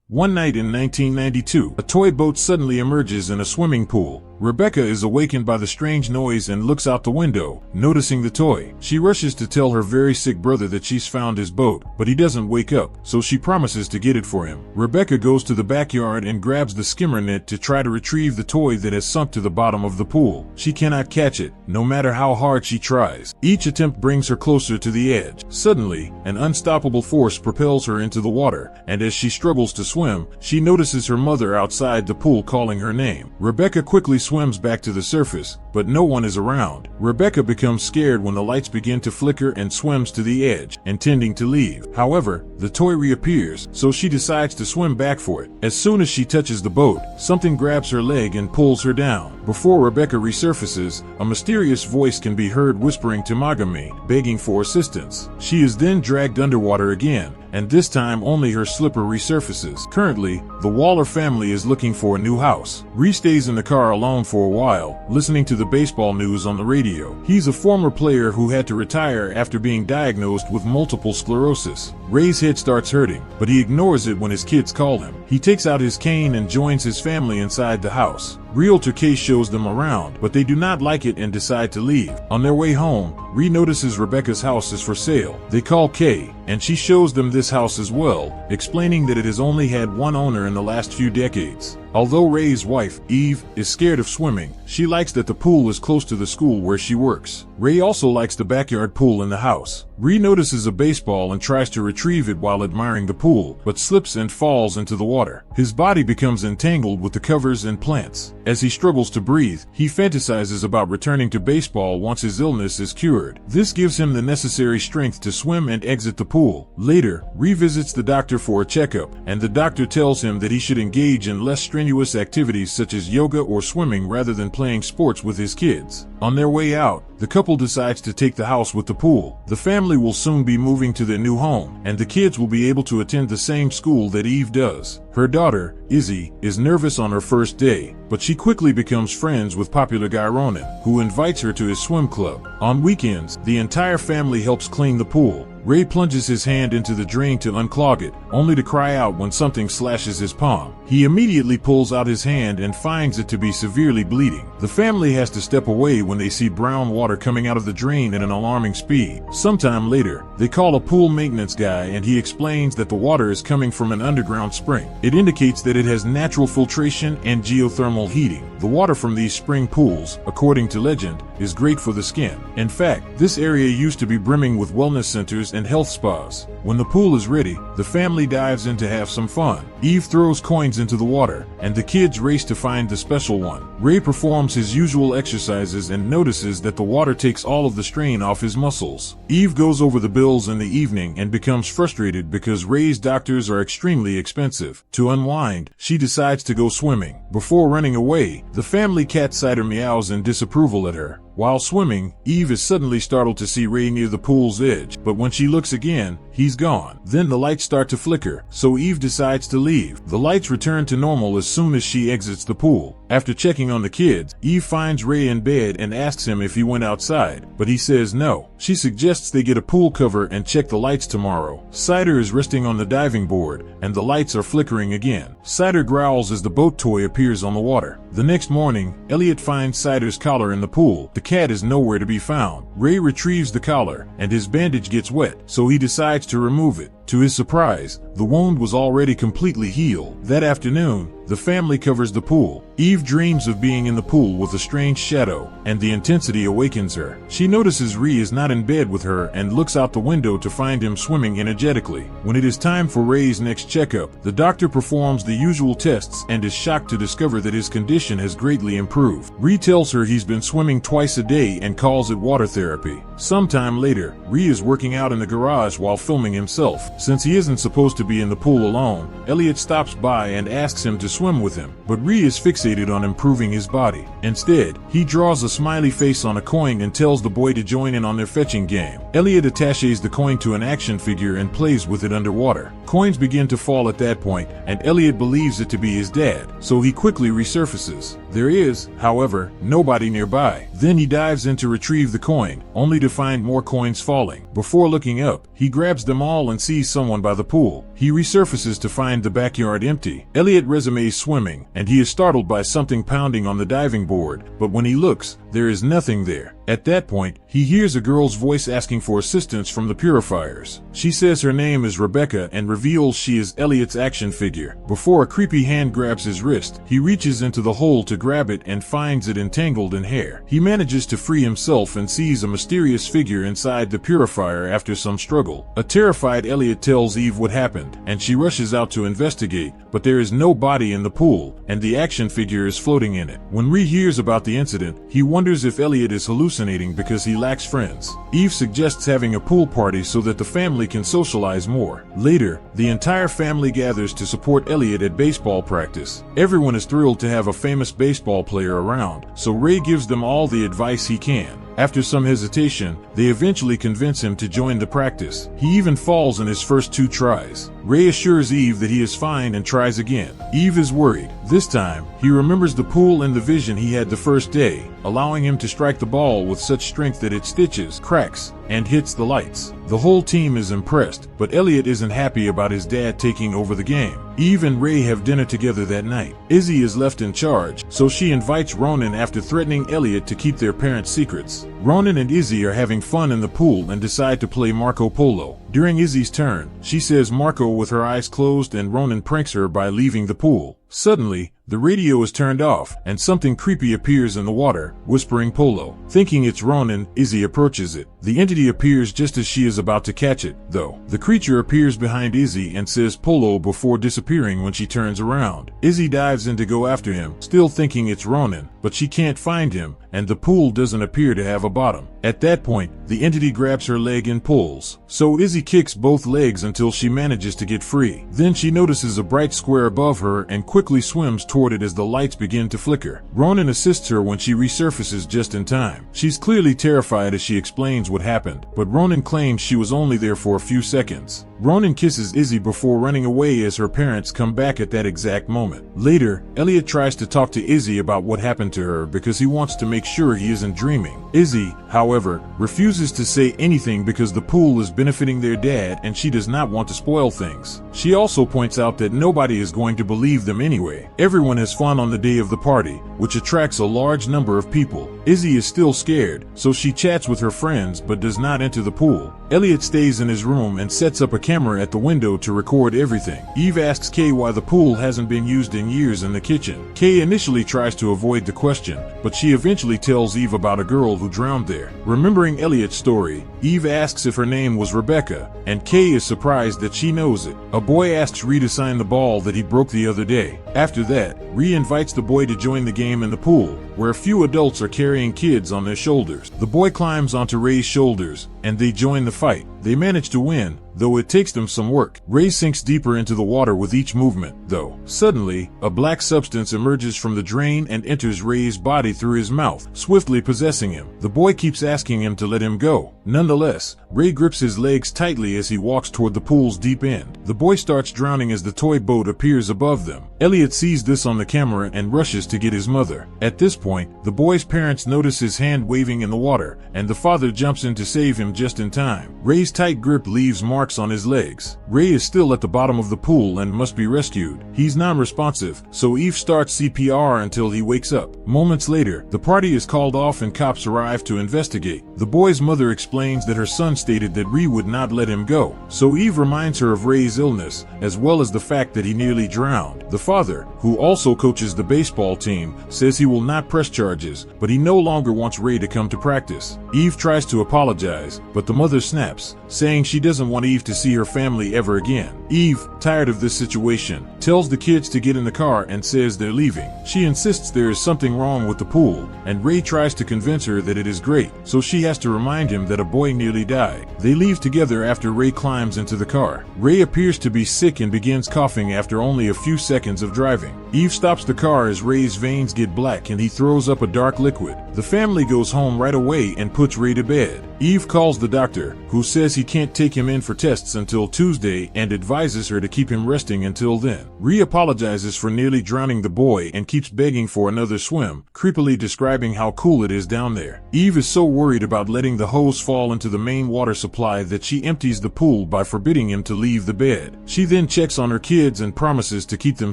One night in 1992, a toy boat suddenly emerges in a swimming pool. Rebecca is awakened by the strange noise and looks out the window, noticing the toy. She rushes to tell her very sick brother that she's found his boat, but he doesn't wake up, so she promises to get it for him. Rebecca goes to the backyard and grabs the skimmer net to try to retrieve the toy that has sunk to the bottom of the pool. She cannot catch it, no matter how hard she tries. Each attempt brings her closer to the edge. Suddenly, an unstoppable force propels her into the water, and as she struggles to swim, she notices her mother outside the pool calling her name. Rebecca quickly swims back to the surface, but no one is around. Rebecca becomes scared when the lights begin to flicker and swims to the edge, intending to leave. However, the toy reappears, so she decides to swim back for it. As soon as she touches the boat, something grabs her leg and pulls her down. Before Rebecca resurfaces, a mysterious voice can be heard whispering to Magami, begging for assistance. She is then dragged underwater again, and this time only her slipper resurfaces. Currently, the Waller family is looking for a new house. Ree stays in the car alone for a while, listening to the baseball news on the radio. He's a former player who had to retire after being diagnosed with multiple sclerosis. Ray's head starts hurting, but he ignores it when his kids call him. He takes out his cane and joins his family inside the house. Realtor Kay shows them around, but they do not like it and decide to leave. On their way home, Ree notices Rebecca's house is for sale. They call Kay, and she shows them this house as well, explaining that it has only had one owner in the last few decades. Although Ray's wife, Eve, is scared of swimming, she likes that the pool is close to the school where she works. Ray also likes the backyard pool in the house. Ree notices a baseball and tries to retrieve it while admiring the pool, but slips and falls into the water. His body becomes entangled with the covers and plants. As he struggles to breathe, he fantasizes about returning to baseball once his illness is cured. This gives him the necessary strength to swim and exit the pool. Later, Ree visits the doctor for a checkup, and the doctor tells him that he should engage in less strenuous activities such as yoga or swimming rather than playing sports with his kids. On their way out, the couple decides to take the house with the pool. The family will soon be moving to their new home, and the kids will be able to attend the same school that Eve does. Her daughter, Izzy, is nervous on her first day, but she quickly becomes friends with popular guy Ronan, who invites her to his swim club. On weekends, the entire family helps clean the pool. Ray plunges his hand into the drain to unclog it, only to cry out when something slashes his palm. He immediately pulls out his hand and finds it to be severely bleeding. The family has to step away when they see brown water coming out of the drain at an alarming speed. Sometime later, they call a pool maintenance guy and he explains that the water is coming from an underground spring. It indicates that it has natural filtration and geothermal heating. The water from these spring pools, according to legend, is great for the skin. In fact, this area used to be brimming with wellness centers and health spas. When the pool is ready, the family dives in to have some fun. Eve throws coins into the water, and the kids race to find the special one. Ray performs his usual exercises and notices that the water takes all of the strain off his muscles. Eve goes over the bills in the evening and becomes frustrated because Ray's doctors are extremely expensive. To unwind, she decides to go swimming. Before running away, the family cat Cider meows in disapproval at her. While swimming, Eve is suddenly startled to see Ray near the pool's edge, but when she looks again, he's gone. Then the lights start to flicker, so Eve decides to leave. The lights return to normal as soon as she exits the pool. After checking on the kids, Eve finds Ray in bed and asks him if he went outside, but he says no. She suggests they get a pool cover and check the lights tomorrow. Cider is resting on the diving board, and the lights are flickering again. Cider growls as the boat toy appears on the water. The next morning, Elliot finds Cider's collar in the pool. The cat is nowhere to be found. Ray retrieves the collar, and his bandage gets wet, so he decides to remove it. To his surprise, the wound was already completely healed. That afternoon, the family covers the pool. Eve dreams of being in the pool with a strange shadow, and the intensity awakens her. She notices Ree is not in bed with her and looks out the window to find him swimming energetically. When it is time for Ray's next checkup, the doctor performs the usual tests and is shocked to discover that his condition has greatly improved. Ree tells her he's been swimming twice a day and calls it water therapy. Sometime later, Ree is working out in the garage while filming himself. Since he isn't supposed to be in the pool alone, Elliot stops by and asks him to swim with him, but Ree is fixated on improving his body. Instead, he draws a smiley face on a coin and tells the boy to join in on their fetching game. Elliot attaches the coin to an action figure and plays with it underwater. Coins begin to fall at that point, and Elliot believes it to be his dad, so he quickly resurfaces. There is, however, nobody nearby. Then he dives in to retrieve the coin, only to find more coins falling. Before looking up, he grabs them all and sees someone by the pool. He resurfaces to find the backyard empty. Elliot resumes swimming, and he is startled by something pounding on the diving board, but when he looks, there is nothing there. At that point, he hears a girl's voice asking for assistance from the purifiers. She says her name is Rebecca and reveals she is Elliot's action figure. Before a creepy hand grabs his wrist, he reaches into the hole to grab it and finds it entangled in hair. He manages to free himself and sees a mysterious figure inside the purifier after some struggle. A terrified Elliot tells Eve what happened, and she rushes out to investigate, but there is no body in the pool, and the action figure is floating in it. When Ree hears about the incident, he wonders if Elliot is hallucinating because he lacks friends. Eve suggests having a pool party so that the family can socialize more. Later, the entire family gathers to support Elliot at baseball practice. Everyone is thrilled to have a famous baseball player around, so Ray gives them all the advice he can. After some hesitation, they eventually convince him to join the practice. He even falls in his first 2 tries. Ray assures Eve that he is fine and tries again. Eve is worried. This time, he remembers the pool and the vision he had the first day, allowing him to strike the ball with such strength that it stitches, cracks, and hits the lights. The whole team is impressed, but Elliot isn't happy about his dad taking over the game. Eve and Ray have dinner together that night. Izzy is left in charge, so she invites Ronan after threatening Elliot to keep their parents' secrets. Ronan and Izzy are having fun in the pool and decide to play Marco Polo. During Izzy's turn, she says Marco with her eyes closed and Ronan pranks her by leaving the pool. Suddenly, the radio is turned off, and something creepy appears in the water, whispering Polo. Thinking it's Ronan, Izzy approaches it. The entity appears just as she is about to catch it, though. The creature appears behind Izzy and says Polo before disappearing when she turns around. Izzy dives in to go after him, still thinking it's Ronan, but she can't find him, and the pool doesn't appear to have a bottom. At that point, the entity grabs her leg and pulls, so Izzy kicks both legs until she manages to get free. Then she notices a bright square above her and quickly swims toward it as the lights begin to flicker. Ronan assists her when she resurfaces just in time. She's clearly terrified as she explains what happened, but Ronan claims she was only there for a few seconds. Ronan kisses Izzy before running away as her parents come back at that exact moment. Later, Elliot tries to talk to Izzy about what happened to her because he wants to make sure he isn't dreaming. Izzy, however, refuses to say anything because the pool is benefiting their dad and she does not want to spoil things. She also points out that nobody is going to believe them anyway. Everyone has fun on the day of the party, which attracts a large number of people. Izzy is still scared, so she chats with her friends but does not enter the pool. Elliot stays in his room and sets up a camera at the window to record everything. Eve asks Kay why the pool hasn't been used in years in the kitchen. Kay initially tries to avoid the question, but she eventually tells Eve about a girl who drowned there. Remembering Elliot's story, Eve asks if her name was Rebecca, and Kay is surprised that she knows it. A boy asks Ree to sign the ball that he broke the other day. After that, Ree invites the boy to join the game in the pool, where a few adults are carrying kids on their shoulders. The boy climbs onto Ray's shoulders, and they join the fight. They manage to win, though it takes them some work. Ray sinks deeper into the water with each movement, though. Suddenly, a black substance emerges from the drain and enters Ray's body through his mouth, swiftly possessing him. The boy keeps asking him to let him go. Nonetheless, Ray grips his legs tightly as he walks toward the pool's deep end. The boy starts drowning as the toy boat appears above them. Elliot sees this on the camera and rushes to get his mother. At this point, the boy's parents notice his hand waving in the water, and the father jumps in to save him just in time. Ray's tight grip leaves marks on his legs. Ray is still at the bottom of the pool and must be rescued. He's non-responsive, so Eve starts CPR until he wakes up. Moments later, the party is called off and cops arrive to investigate. The boy's mother explains that her son stated that Ree would not let him go, so Eve reminds her of Ray's illness, as well as the fact that he nearly drowned. The father, who also coaches the baseball team, says he will not press charges, but he no longer wants Ray to come to practice. Eve tries to apologize, but the mother snaps, saying she doesn't want Eve to see her family ever again. Eve, tired of this situation, tells the kids to get in the car and says they're leaving. She insists there is something wrong with the pool, and Ray tries to convince her that it is great, so she has to remind him that a boy nearly died. They leave together after Ray climbs into the car. Ray appears to be sick and begins coughing after only a few seconds of driving. Eve stops the car as Ray's veins get black and he throws up a dark liquid. The family goes home right away and puts Ray to bed. Eve calls the doctor, who says he can't take him in for tests until Tuesday and advises her to keep him resting until then. Rhea apologizes for nearly drowning the boy and keeps begging for another swim, creepily describing how cool it is down there. Eve is so worried about letting the hose fall into the main water supply that she empties the pool by forbidding him to leave the bed. She then checks on her kids and promises to keep them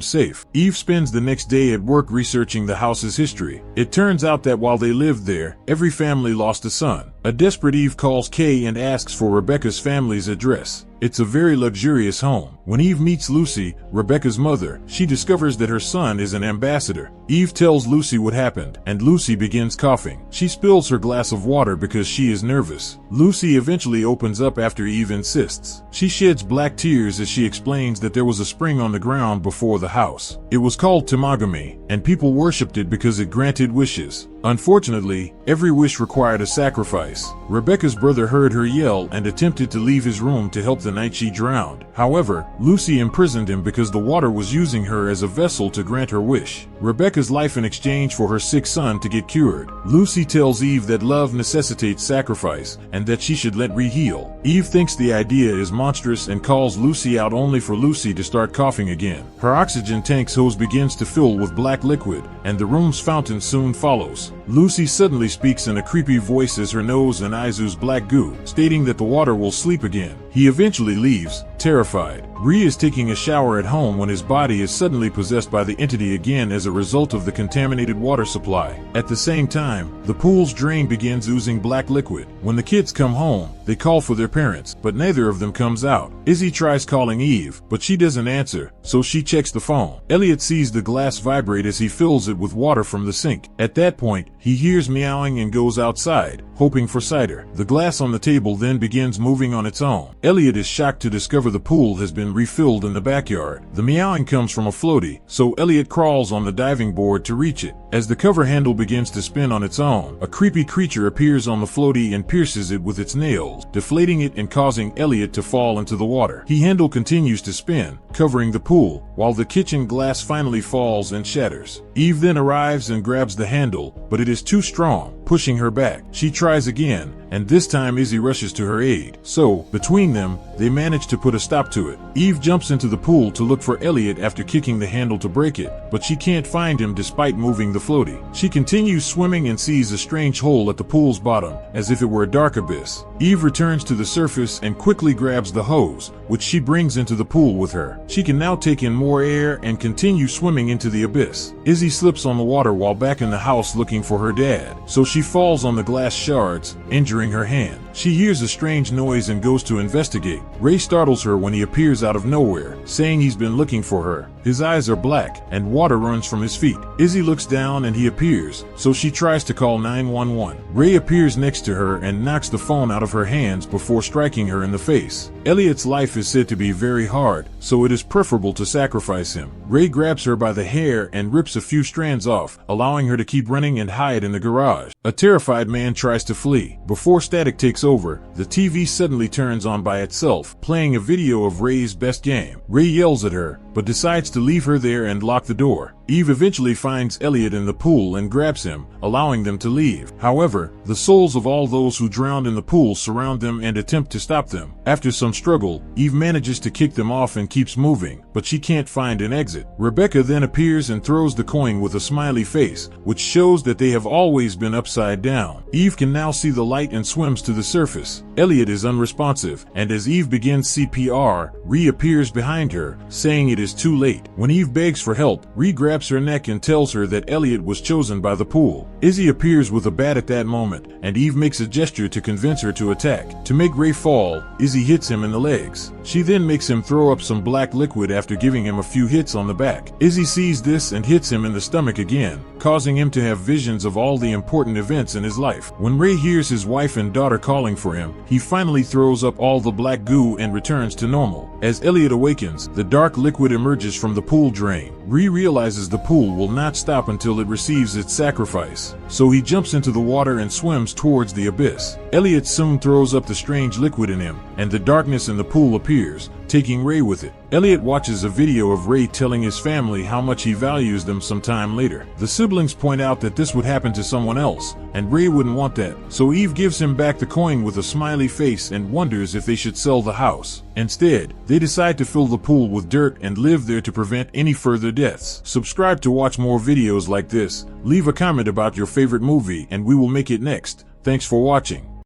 safe. Eve spends the next day at work researching the house's history. It turns out that while they lived there, every family lost a son. A desperate Eve calls Kay and asks for Rebecca's family's address. It's a very luxurious home. When Eve meets Lucy, Rebecca's mother, she discovers that her son is an ambassador. Eve tells Lucy what happened, and Lucy begins coughing. She spills her glass of water because she is nervous. Lucy eventually opens up after Eve insists. She sheds black tears as she explains that there was a spring on the ground before the house. It was called Temagami, and people worshipped it because it granted wishes. Unfortunately, every wish required a sacrifice. Rebecca's brother heard her yell and attempted to leave his room to help the night she drowned. However, Lucy imprisoned him because the water was using her as a vessel to grant her wish. Rebecca's life in exchange for her sick son to get cured. Lucy tells Eve that love necessitates sacrifice and that she should let Rhea heal. Eve thinks the idea is monstrous and calls Lucy out only for Lucy to start coughing again. Her oxygen tank's hose begins to fill with black liquid, and the room's fountain soon follows. Lucy suddenly speaks in a creepy voice as her nose and eyes ooze black goo, stating that the water will sleep again. He eventually leaves, terrified. Rhea is taking a shower at home when his body is suddenly possessed by the entity again as a result of the contaminated water supply. At the same time, the pool's drain begins oozing black liquid. When the kids come home, they call for their parents, but neither of them comes out. Izzy tries calling Eve, but she doesn't answer, so she checks the phone. Elliot sees the glass vibrate as he fills it with water from the sink. At that point, he hears meowing and goes outside, hoping for cider. The glass on the table then begins moving on its own. Elliot is shocked to discover the pool has been refilled in the backyard. The meowing comes from a floaty, so Elliot crawls on the diving board to reach it. As the cover handle begins to spin on its own, a creepy creature appears on the floaty and pierces it with its nails, deflating it and causing Elliot to fall into the water. The handle continues to spin, covering the pool, while the kitchen glass finally falls and shatters. Eve then arrives and grabs the handle, but it is too strong, pushing her back. She tries again, and this time Izzy rushes to her aid. So, between them, they manage to put a stop to it. Eve jumps into the pool to look for Elliot after kicking the handle to break it, but she can't find him despite moving the floaty. She continues swimming and sees a strange hole at the pool's bottom, as if it were a dark abyss. Eve returns to the surface and quickly grabs the hose, which she brings into the pool with her. She can now take in more air and continue swimming into the abyss. Izzy slips on the water while back in the house looking for her dad, so she falls on the glass shards, injuring her hand. She hears a strange noise and goes to investigate. Ray startles her when he appears out of nowhere, saying he's been looking for her. His eyes are black, and water runs from his feet. Izzy looks down and he appears, so she tries to call 911. Ray appears next to her and knocks the phone out of her hands before striking her in the face. Elliot's life is said to be very hard, so it is preferable to sacrifice him. Ray grabs her by the hair and rips a few strands off, allowing her to keep running and hide in the garage. A terrified man tries to flee. Before static takes over, the TV suddenly turns on by itself, playing a video of Ray's best game. Ray yells at her, but decides to leave her there and lock the door. Eve eventually finds Elliot in the pool and grabs him, allowing them to leave. However, the souls of all those who drowned in the pool surround them and attempt to stop them. After some struggle, Eve manages to kick them off and keeps moving, but she can't find an exit. Rebecca then appears and throws the coin with a smiley face, which shows that they have always been upside down. Eve can now see the light and swims to the surface. Elliot is unresponsive, and as Eve begins CPR, Rhea appears behind her, saying it is too late. When Eve begs for help, Rhea grabs her neck and tells her that Elliot was chosen by the pool. Izzy appears with a bat at that moment, and Eve makes a gesture to convince her to attack. To make Ray fall, Izzy hits him in the legs. She then makes him throw up some black liquid after giving him a few hits on the back. Izzy sees this and hits him in the stomach again, causing him to have visions of all the important events in his life. When Ray hears his wife and daughter calling for him, he finally throws up all the black goo and returns to normal. As Elliot awakens, the dark liquid emerges from the pool drain. Rhea realizes the pool will not stop until it receives its sacrifice, so he jumps into the water and swims towards the abyss. Elliot soon throws up the strange liquid in him, and the darkness in the pool appears, taking Ray with it. Elliot watches a video of Ray telling his family how much he values them sometime later. The siblings point out that this would happen to someone else, and Ray wouldn't want that. So Eve gives him back the coin with a smiley face and wonders if they should sell the house. Instead, they decide to fill the pool with dirt and live there to prevent any further deaths. Subscribe to watch more videos like this, leave a comment about your favorite movie and we will make it next. Thanks for watching.